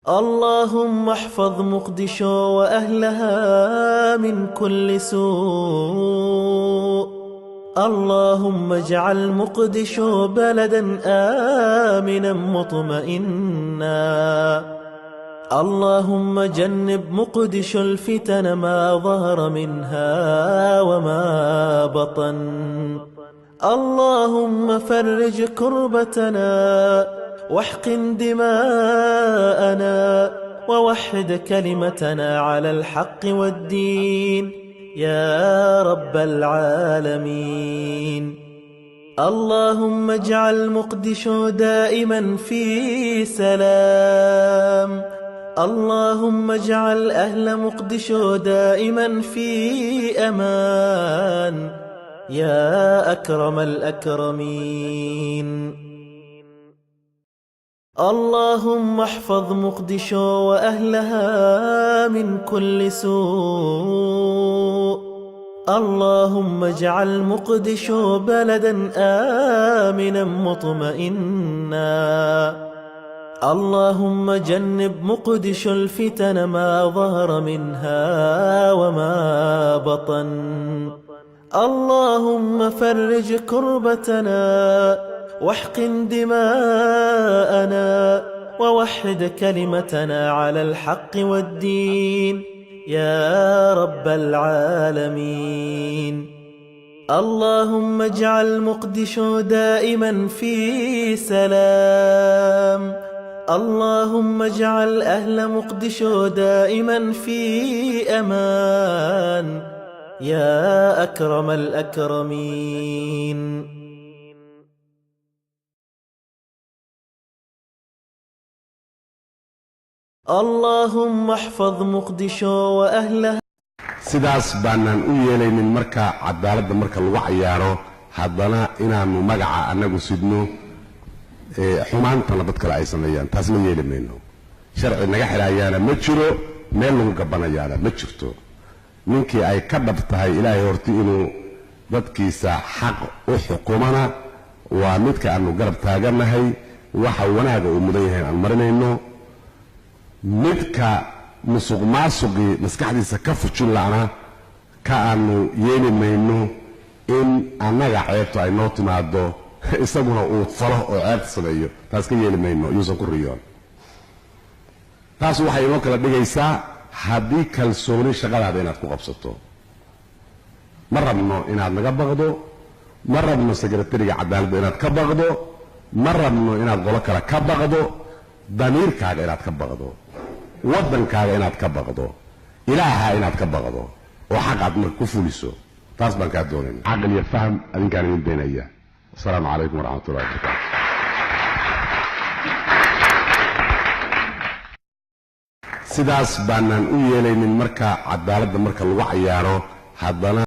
اللهم احفظ مقدشو وأهلها من كل سوء. اللهم اجعل مقدشو بلدا آمنا مطمئنا. اللهم جنب مقدشو الفتن ما ظهر منها وما بطن. اللهم فرج كربتنا واحقن دماءنا ووحد كلمتنا على الحق والدين يا رب العالمين. اللهم اجعل مقدشو دائما في سلام. اللهم اجعل أهل مقدشو دائما في أمان يا أكرم الأكرمين. اللهم احفظ مقدشو وأهلها من كل سوء. اللهم اجعل مقدشو بلدا آمنا مطمئنا. اللهم جنب مقدشو الفتن ما ظهر منها وما بطن. اللهم فرج كربتنا واحقن دماءنا ووحد كلمتنا على الحق والدين يا رب العالمين. اللهم اجعل مقدشو دائما في سلام. اللهم اجعل أهل مقدشو دائما في أمان يا أكرم الأكرمين. اللهم احفظ مقدشو وأهلها. sidaas baanan u yeelaynin marka cadaaladda marka lagu ciyaaro haddana inaanu magaca annagu sidno xumaantana dad kale ay sameeyaan taas ma yeeli mayno. sharci naga xirayaana ma jiro, meel lagu gabanayaana ma jirto. ninkii ay ka dhab tahay ilaahay horti inuu dadkiisa xaq u xukumana waa midka aanu garab taaganahay, waxa wanaaga uu mudan yahay aan marinayno. midka musuq maasuqi maskaxdiisa ka fujin la'ana ka aanu yeeli mayno in annaga ceebto ay noo timaado isaguna uu falo oo ceebta sameeyo. taas ka yeeli mayno, yuusan ku riyoon. taas waxay inoo kala dhigaysaa haddii kalsooni shaqadaada inaad ku qabsato. ma rabno inaad naga baqdo, ma rabno sekretariga cadaaladda inaad ka baqdo, ma rabno inaad qolo kale ka baqdo. damiirkaaga inaad ka baqdo, waddankaaga inaad ka baqdo, ilaaha inaad ka baqdo oo xaq aad marka ku fuliso. taas baan kaa doonayna. caqli iyo faham adinkaan idin daynaya. asalaamu calaykum waraxmatullahi wabarakaatu. sidaas baanan u yeelaynin marka cadaaladda marka lagu ciyaaro haddana